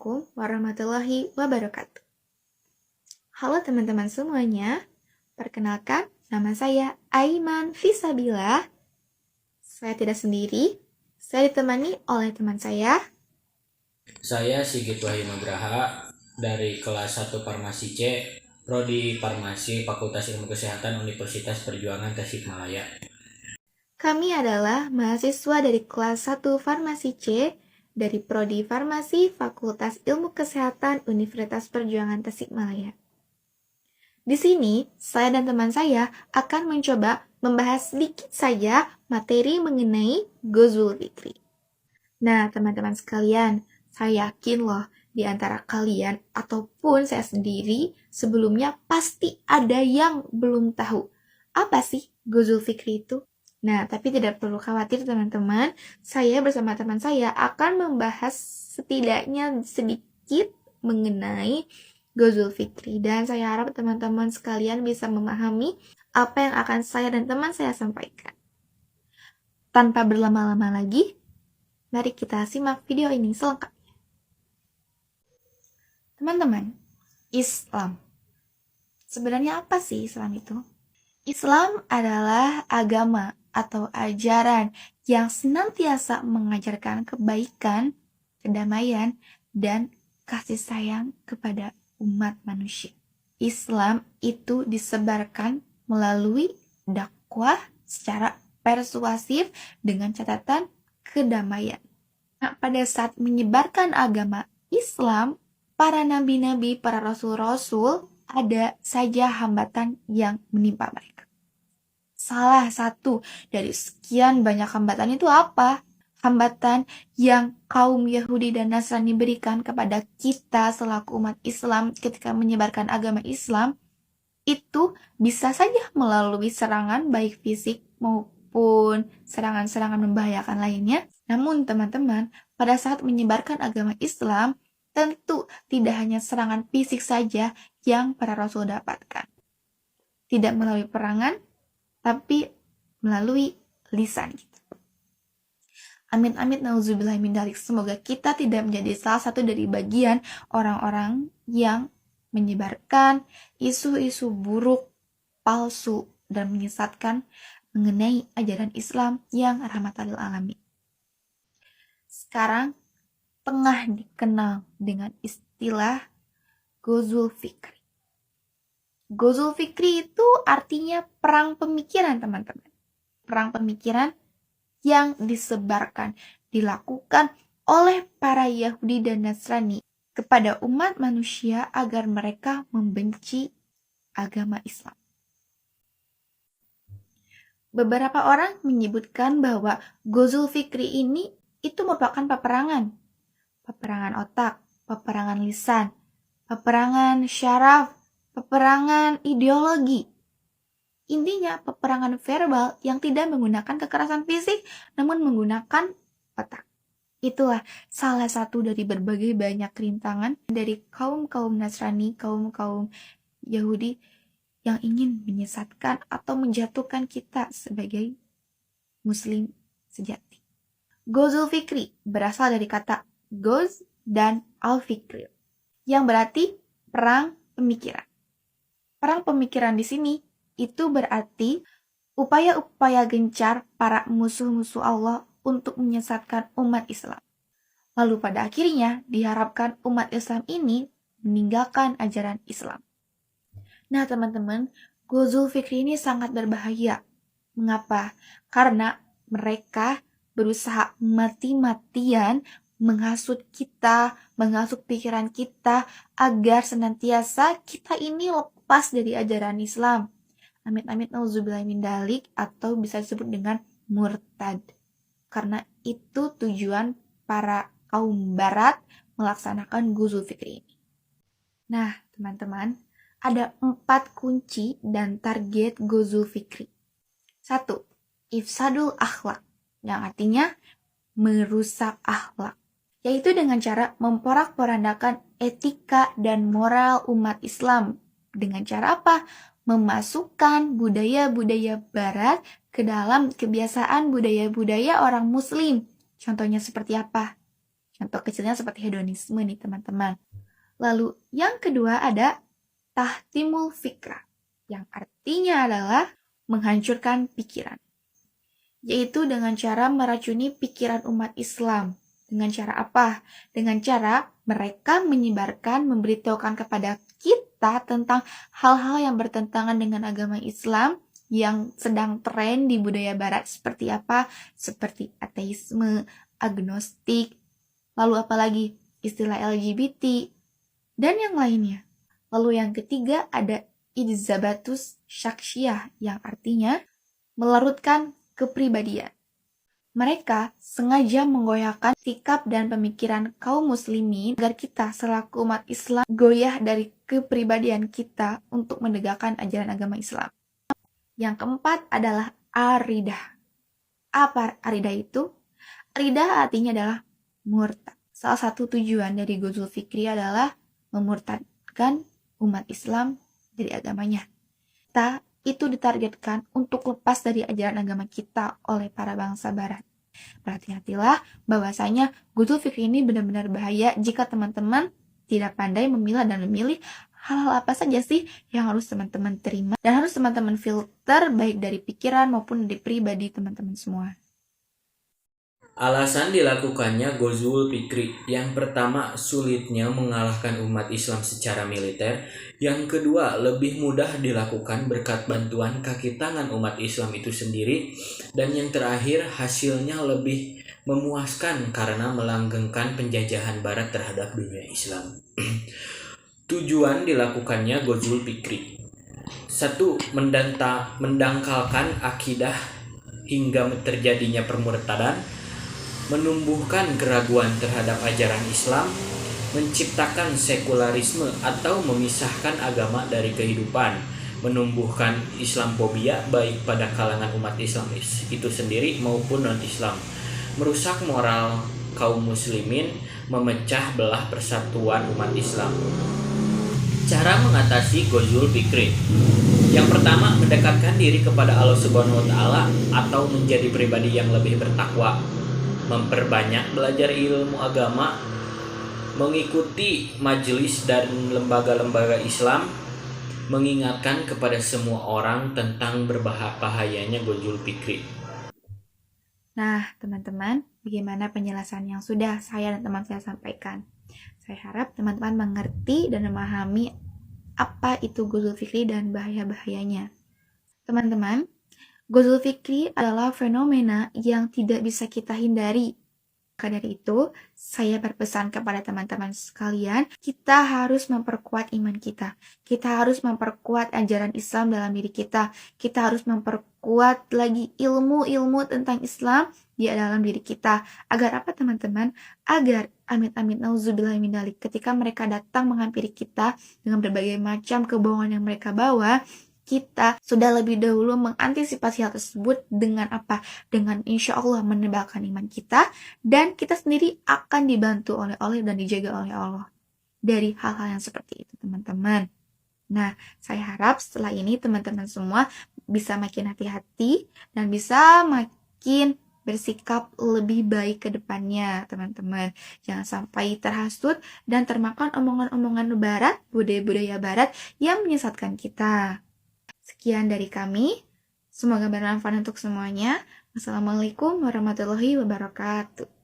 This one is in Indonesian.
Assalamualaikum warahmatullahi wabarakatuh. Halo teman-teman semuanya, perkenalkan nama saya Aiman Fisabilah. Saya tidak sendiri, saya ditemani oleh teman saya. Saya Sigit Wahyu Nugraha dari kelas 1 Farmasi C, Prodi Farmasi Fakultas Ilmu Kesehatan Universitas Perjuangan Tasikmalaya. Kami adalah mahasiswa dari kelas 1 Farmasi C dari Prodi Farmasi Fakultas Ilmu Kesehatan Universitas Perjuangan Tasikmalaya. Di sini, saya dan teman saya akan mencoba membahas sedikit saja materi mengenai Ghazul Fikri. Nah, teman-teman sekalian, saya yakin loh di antara kalian ataupun saya sendiri sebelumnya pasti ada yang belum tahu apa sih Ghazul Fikri itu. Nah, tapi tidak perlu khawatir teman-teman, saya bersama teman saya akan membahas setidaknya sedikit mengenai Ghazul Fikri, dan saya harap teman-teman sekalian bisa memahami apa yang akan saya dan teman saya sampaikan. Tanpa berlama-lama lagi, mari kita simak video ini selengkapnya. Teman-teman, Islam. Sebenarnya apa sih Islam itu? Islam adalah agama atau ajaran yang senantiasa mengajarkan kebaikan, kedamaian, dan kasih sayang kepada umat manusia. Islam itu disebarkan melalui dakwah secara persuasif dengan catatan kedamaian. Nah, pada saat menyebarkan agama Islam, para nabi-nabi, para rasul-rasul, ada saja hambatan yang menimpa mereka. Salah satu dari sekian banyak hambatan itu apa? Hambatan yang kaum Yahudi dan Nasrani berikan kepada kita selaku umat Islam ketika menyebarkan agama Islam, itu bisa saja melalui serangan baik fisik maupun serangan-serangan membahayakan lainnya. Namun teman-teman, pada saat menyebarkan agama Islam, tentu tidak hanya serangan fisik saja yang para rasul dapatkan. Tidak melalui perangan, tapi melalui lisan kita. Amit-amit nauzubillah min dzalik. Semoga kita tidak menjadi salah satu dari bagian orang-orang yang menyebarkan isu-isu buruk, palsu, dan menyesatkan mengenai ajaran Islam yang rahmatan lil alamin. Sekarang tengah dikenal dengan istilah Ghazul Fikri. Ghazul Fikri itu artinya perang pemikiran, teman-teman. Perang pemikiran yang disebarkan, dilakukan oleh para Yahudi dan Nasrani kepada umat manusia agar mereka membenci agama Islam. Beberapa orang menyebutkan bahwa Ghazul Fikri ini itu merupakan peperangan. Peperangan otak, peperangan lisan, peperangan syaraf, peperangan ideologi. Intinya peperangan verbal yang tidak menggunakan kekerasan fisik, namun menggunakan otak. Itulah salah satu dari berbagai banyak rintangan dari kaum-kaum Nasrani, kaum-kaum Yahudi yang ingin menyesatkan atau menjatuhkan kita sebagai Muslim sejati. Ghazul Fikri berasal dari kata Ghaz dan al-Fikri, yang berarti perang pemikiran. Perang pemikiran di sini itu berarti upaya-upaya gencar para musuh-musuh Allah untuk menyesatkan umat Islam. Lalu pada akhirnya diharapkan umat Islam ini meninggalkan ajaran Islam. Nah teman-teman, Ghazul Fikri ini sangat berbahaya. Mengapa? Karena mereka berusaha mati-matian menghasut kita, menghasut pikiran kita agar senantiasa kita ini lepas dari ajaran Islam. Amit-amit nauzubillah min dzalik, atau bisa disebut dengan murtad. Karena itu tujuan para kaum barat melaksanakan Ghazul Fikri ini. Nah, teman-teman, ada 4 kunci dan target Ghazul Fikri. 1. Ifsadul akhlak, yang artinya merusak akhlak, yaitu dengan cara memporak-porandakan etika dan moral umat Islam. Dengan cara apa? Memasukkan budaya-budaya barat ke dalam kebiasaan budaya-budaya orang muslim. Contohnya seperti apa? Contoh kecilnya seperti hedonisme nih teman-teman. Lalu yang kedua ada tahtimul fikrah, yang artinya adalah menghancurkan pikiran. Yaitu dengan cara meracuni pikiran umat Islam. Dengan cara apa? Dengan cara mereka menyebarkan, memberitahukan kepada kita tentang hal-hal yang bertentangan dengan agama Islam yang sedang tren di budaya barat seperti apa? Seperti ateisme, agnostik, lalu apalagi istilah LGBT, dan yang lainnya. Lalu yang ketiga ada idzabatus syaksiyah yang artinya melarutkan kepribadian. Mereka sengaja menggoyahkan sikap dan pemikiran kaum muslimin agar kita selaku umat Islam goyah dari kepribadian kita untuk menegakkan ajaran agama Islam. Yang keempat adalah aridah. Apa aridah itu? Aridah artinya adalah murtad. Salah satu tujuan dari Ghazul Fikri adalah memurtadkan umat Islam dari agamanya. Kita itu ditargetkan untuk lepas dari ajaran agama kita oleh para bangsa barat. Berhati-hatilah bahwasanya Ghazul Fikri ini benar-benar bahaya jika teman-teman tidak pandai memilah dan memilih hal-hal apa saja sih yang harus teman-teman terima dan harus teman-teman filter baik dari pikiran maupun dari pribadi teman-teman semua. Alasan dilakukannya Ghazul Fikri, yang pertama sulitnya mengalahkan umat Islam secara militer, yang kedua lebih mudah dilakukan berkat bantuan kaki tangan umat Islam itu sendiri, dan yang terakhir hasilnya lebih memuaskan karena melanggengkan penjajahan barat terhadap dunia Islam. Tujuan dilakukannya Ghazul Fikri: 1. Mendangkalkan akidah hingga terjadinya permurtadan, menumbuhkan keraguan terhadap ajaran Islam, menciptakan sekularisme atau memisahkan agama dari kehidupan, menumbuhkan Islamfobia baik pada kalangan umat Islam itu sendiri maupun non-Islam, merusak moral kaum muslimin, memecah belah persatuan umat Islam. Cara mengatasi Ghazul Fikri: yang pertama, mendekatkan diri kepada Allah Subhanahu wa taala atau menjadi pribadi yang lebih bertakwa, memperbanyak belajar ilmu agama, mengikuti majelis dan lembaga-lembaga Islam, mengingatkan kepada semua orang tentang berbahayanya Ghazul Fikri. Nah, teman-teman, bagaimana penjelasan yang sudah saya dan teman saya sampaikan? Saya harap teman-teman mengerti dan memahami apa itu Ghazul Fikri dan bahaya-bahayanya. Teman-teman, Ghazul Fikri adalah fenomena yang tidak bisa kita hindari. Maka dari itu, saya berpesan kepada teman-teman sekalian, kita harus memperkuat iman kita. Kita harus memperkuat ajaran Islam dalam diri kita. Kita harus memperkuat lagi ilmu-ilmu tentang Islam di dalam diri kita. Agar apa teman-teman? Agar amit-amit nauzubillah min dzalik, ketika mereka datang menghampiri kita dengan berbagai macam kebohongan yang mereka bawa, kita sudah lebih dahulu mengantisipasi hal tersebut dengan apa? Dengan insya Allah menebalkan iman kita, dan kita sendiri akan dibantu oleh Allah dan dijaga oleh Allah dari hal-hal yang seperti itu, teman-teman. Nah, saya harap setelah ini teman-teman semua bisa makin hati-hati dan bisa makin bersikap lebih baik ke depannya, teman-teman. Jangan sampai terhasut dan termakan omongan-omongan barat, budaya-budaya barat yang menyesatkan kita. Sekian dari kami. Semoga bermanfaat untuk semuanya. Wassalamualaikum warahmatullahi wabarakatuh.